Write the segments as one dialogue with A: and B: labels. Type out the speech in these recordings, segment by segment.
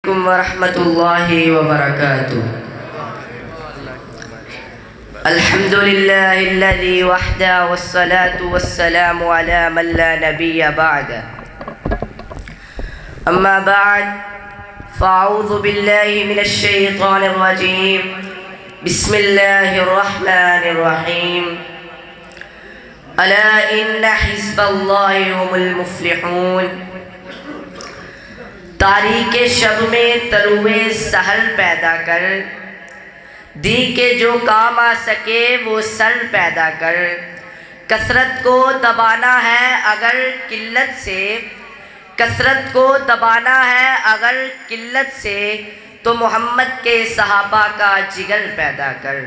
A: ورحمۃ اللہ وبرکاتہ۔ الحمد للہ الذی وحدہ والصلاة والسلام علی من لا نبی بعد، اما بعد فاعوذ باللہ من الشیطان الرجیم، بسم اللہ الرحمن الرحیم، الا ان حزب اللہ هم المفلحون۔ تاریک شب میں طلوع سحر پیدا کر، دی کے جو کام آ سکے وہ سر پیدا کر۔ کثرت کو دبانا ہے اگر قلت سے، کثرت کو دبانا ہے اگر قلت سے، تو محمد کے صحابہ کا جگر پیدا کر۔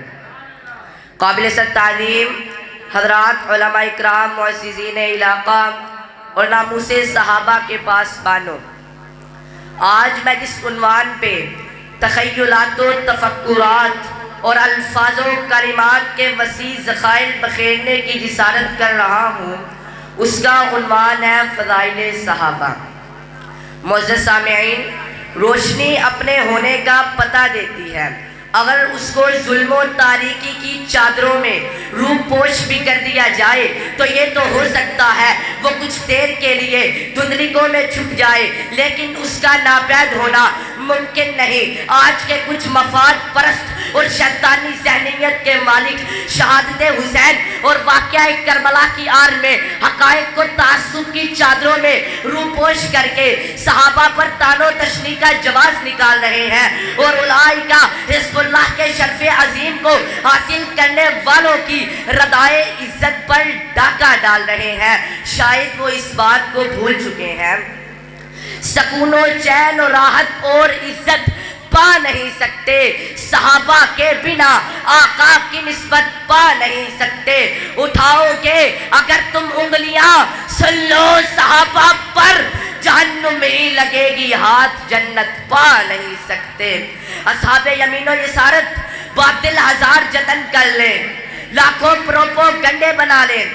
A: قابل صد تعظیم حضرات علماء اکرام، معززین علاقہ اور ناموس صحابہ کے پاسبانوں، آج میں جس عنوان پہ تخیلات و تفکرات اور الفاظ و کلمات کے وسیع ذخائر بخیرنے کی جسارت کر رہا ہوں، اس کا عنوان ہے فضائل صحابہ۔ معزز سامعین، روشنی اپنے ہونے کا پتہ دیتی ہے، اگر اس کو ظلم و تاریکی کی چادروں میں روح پوش بھی کر دیا جائے تو یہ تو ہو سکتا ہے وہ کچھ دیر کے لیے دھندلیوں میں چھپ جائے، لیکن اس کا ناپید ہونا ممکن نہیں۔ آج کے کچھ مفاد پرست اور شیطانی ذہنیت کے مالک شہادت حسین اور واقعہ کربلا کی آڑ میں حقائق کو تعصب کی چادروں میں روح پوش کر کے صحابہ پر طعن و تشنیع کا جواز نکال رہے ہیں، اور اولئک حزب اللہ کے شرف عظیم کو حاصل کرنے والوں کی ردائے عزت پر ڈاکہ ڈال رہے ہیں۔ شاید وہ اس بات کو بھول چکے ہیں، سکون و چین و راحت اور عزت پا نہیں سکتے، صحابہ کے بنا آقا کی نسبت پا نہیں سکتے۔ اٹھاؤ گے اگر تم انگلیاں، سن لو صحابہ پر جہنم میں ہی لگے گی ہاتھ، جنت پا نہیں سکتے۔ اصحاب یمین و یسارت باطل ہزار جتن کر لیں، لاکھوں پروپوگنڈے بنا لیں،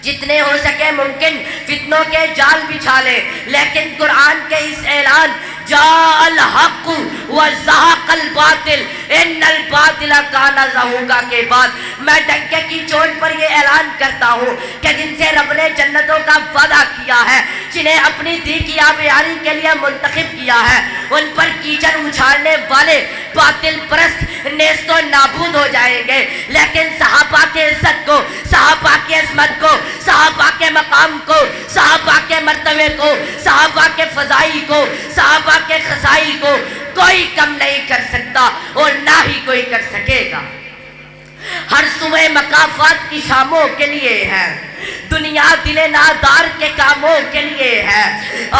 A: جتنے ہو سکے ممکن فتنوں کے جال بچھا لیں، لیکن قرآن کے اس اعلان جاء الحق وزہق الباطل ان الباطل کان زہوقا کے بعد میں ڈنکے کی چوٹ پر یہ اعلان کرتا ہوں کہ جن سے رب نے جنتوں کا وعدہ کیا ہے، جنہیں اپنی دی کی آبیاری کے لیے منتخب کیا ہے، ان پر کیچڑ اچھالنے والے باطل پرست نیست و نابود ہو جائیں گے، لیکن صحابہ کے عزت کو، صحابہ کی عظمت کو، صحابہ کے مقام کو، صحابہ کے مرتبے کو، صحابہ کے فضائی کو، صحابہ کے خصائل کو کوئی کم نہیں کر سکتا اور نہ ہی کوئی کر سکے گا۔ ہر صبح مقافات کی شاموں کے لیے ہے، دنیا دل نادار کے کاموں کے لیے ہے۔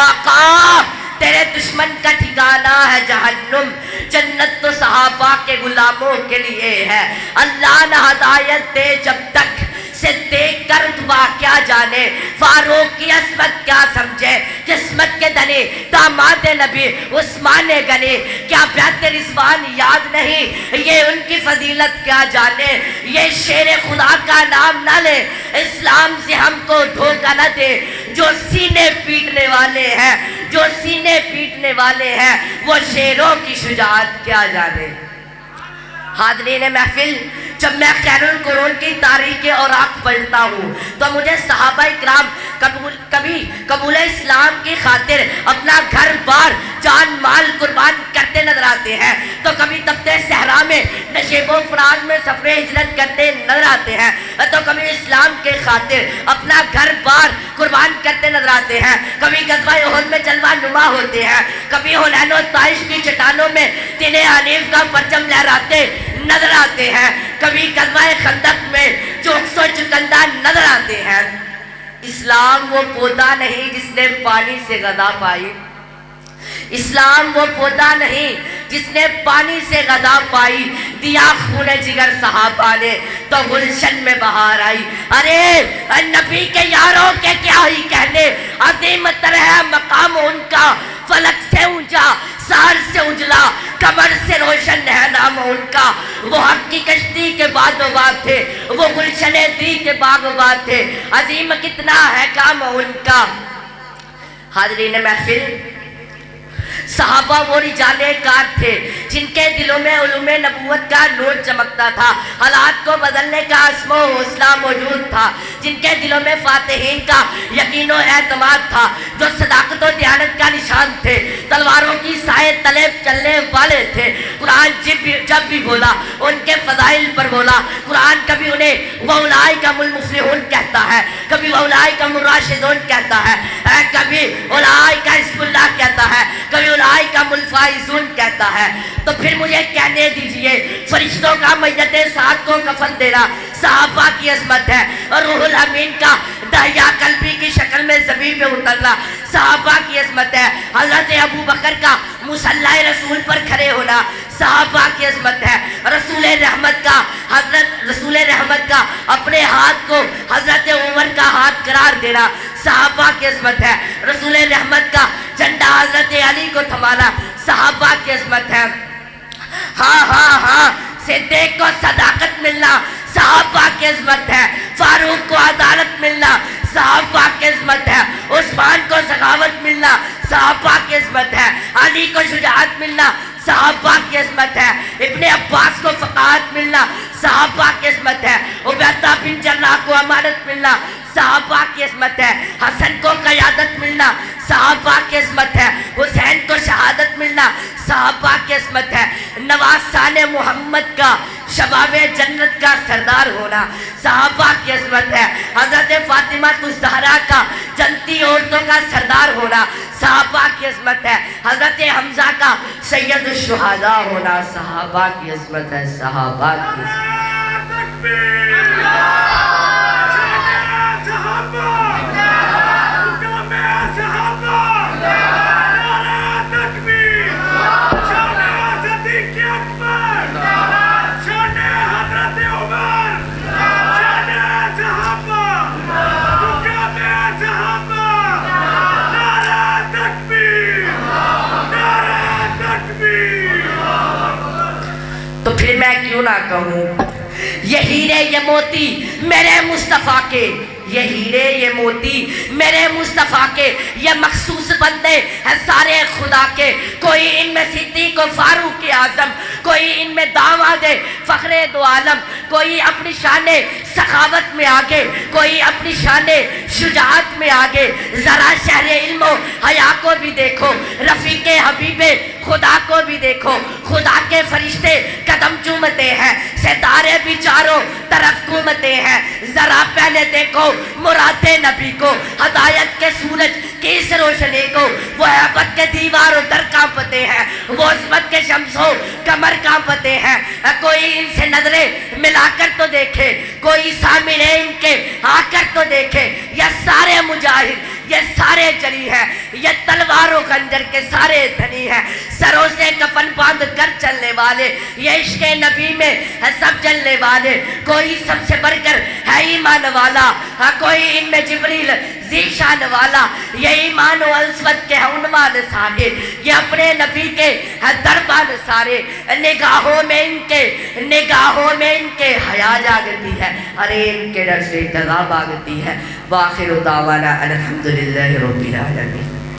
A: آقا تیرے دشمن کا ٹھکانہ ہے جہنم، جنت تو صحابہ کے غلاموں کے لیے ہے۔ اللہ نہ ہدایت دے جب تک سے دیکھ کر دعا کیا جانے، فاروق کی عظمت کیا سمجھے، قسمت کے دھنی داماد نبی عثمان غنی، کیا بیعت رضوان یاد نہیں، یہ ان کی فضیلت کیا جانے۔ یہ شیر خدا کا نام نہ لے، اسلام سے ہم کو دھوکہ نہ دے، جو سینے پیٹنے والے ہیں، جو سینے پیٹنے والے ہیں، وہ شیروں کی شجاعت کیا جانے۔ حاضرین محفل، جب میں خیر القرون کی تاریخ اوراق پڑھتا ہوں تو مجھے صحابہ اکرام کبھی قبول اسلام کی خاطر اپنا گھر بار جان مال قربان کرتے نظر آتے ہیں، تو کبھی تپتے صحرا میں نشیب و فراز میں سفر ہجرت کرتے نظر آتے ہیں، تو کبھی اسلام کے خاطر اپنا گھر بار قربان کرتے نظر آتے ہیں، کبھی غزوہ احد میں جلوہ نما ہوتے ہیں، کبھی حنین و طائف کی چٹانوں میں دین حنیف کا پرچم لہراتے نظر آتے ہیں، کبھی غزوہ خندق میں چوکس و چکندہ نظر آتے ہیں۔ اسلام وہ پودا نہیں جس نے پانی سے غذا پائی، اسلام وہ پودا نہیں جس نے پانی سے غذا پائی، دیا خون جگر صحابہ نے تو گلشن میں بہار آئی۔ ارے نبی کے یاروں کے کیا ہی کہنے، عظیم تر ہے مقام ان کا، فلک سے اونچا، سار سے اجلا، کمر سے روشن ہے نام ان کا۔ وہ حق کی کشتی کے باغبان تھے، وہ گلشن دی کے باغبان تھے، عظیم کتنا ہے کام ان کا۔ حاضرین محفل، صحابہ وہ رجال کار تھے جن کے دلوں میں علوم نبوت کا نور چمکتا تھا، حالات کو بدلنے کا عزم و حوصلہ موجود تھا، جن کے دلوں میں فاتحین کا یقین و اعتماد تھا، جو صداقت و دیانت کا نشان تھے، تلواروں کی سائے تلے چلنے والے تھے۔ قرآن جب بھی بولا ان کے فضائل پر بولا۔ قرآن کبھی انہیں وَأُولَٰئِکَ هُمُ الْمُفْلِحُونَ کہتا ہے، کبھی وَأُولَٰئِکَ هُمُ الرَّاشِدُونَ کہتا ہے، کبھی اولئک حزب اللہ کہتا ہے، کبھی اولئک هم الفائزون کہتا ہے۔ تو پھر مجھے کہنے دیجئے، فرشتوں کا میت سعد کو کفن دینا صحابہ کی عظمت ہے، اور روح الامین کا داہیہ قلبی کی شکل میں زمین پہ اترنا صحابہ کی عظمت ہے۔ حضرت ابو بکر کا مصلی رسول پر کھڑے ہونا صحابہ کی عظمت ہے۔ رسول رحمت کا اپنے ہاتھ کو حضرت عمر کا ہاتھ قرار دینا صحابہ کی عظمت ہے۔ رسول رحمت کا جھنڈا حضرت علی کو تھمانا صحابہ کی عظمت ہے۔ ہاں صدیق کو صداقت ملنا صحابہ کی عظمت ہے۔ فاروق کو عدالت ملنا صحابہ کی عظمت ہے۔ عثمان کو سخاوت ملنا صحابہ کی عظمت ہے۔ علی کو شجاعت ملنا صحابہ کی عظمت ہے۔ ابن عباس کو فقاہت ملنا صحابہ کی عظمت ہے۔ عبیدہ بن جراح کو امانت ملنا صحابہ کی عظمت ہے۔ حسن کو قیادت ملنا صحابہ کی عظمت ہے۔ حسین کو شہادت ملنا صحابہ کی عظمت ہے۔ نواز شاہ محمد کا شباب جنت کا سردار ہونا صحابہ کی عظمت ہے۔ حضرت فاطمہ الزہرا کا جنتی عورتوں کا سردار ہونا صحابہ کی عظمت ہے۔ حضرت حمزہ کا سید الشہداء ہونا صحابہ کی عظمت ہے۔ صحابہ کی تو پھر میں کیوں نہ کہوں، یہ ہیرے یہ موتی میرے مصطفیٰ کے، یہ ہیرے یہ موتی میرے مصطفیٰ کے، یہ مخصوص بندے ہیں سارے خدا کے۔ کوئی ان میں صدیق و فاروق اعظم، کوئی ان میں داماد فخر دو عالم، کوئی اپنی شان سخاوت میں آگے، کوئی اپنی شان شجاعت میں آگے۔ ذرا شہر علم و حیا کو بھی دیکھو، رفیق حبیب خدا کو بھی دیکھو، خدا کے فرشتے قدم چومتے ہیں، ستارے بھی چاروں طرف گھومتے ہیں۔ ذرا پہلے دیکھو مراد نبی کو، ہدایت کے سورج کی اس روشنی کو، وہ عبادت کے دیواروں در کانپتے ہیں، وہ عظمت کے شمسوں کمر کانپتے ہیں۔ کوئی ان سے نظریں ملا کر تو دیکھے، کوئی سامنے ان کے آ کر تو دیکھے۔ یہ سارے مجاہد، یہ سارے جری ہیں، یہ تلوار و خنجر کے سارے دھنی ہیں، سروں سے کفن باندھ کر چلنے والے، یہ عشق نبی میں ہے سب جلنے والے۔ کوئی سب سے بڑھ کر ہے ایمان والا، کوئی ان میں جبریل ذیشان والا، یہ ایمان و عصمت کے عنوان سارے، یہ اپنے نبی کے دربان سارے۔ نگاہوں میں ان کے حیا جاگتی ہے، ارے ان کے ڈر سے قضا بھاگتی ہے۔ وآخر دعوانا الحمدللہ رب العالمین۔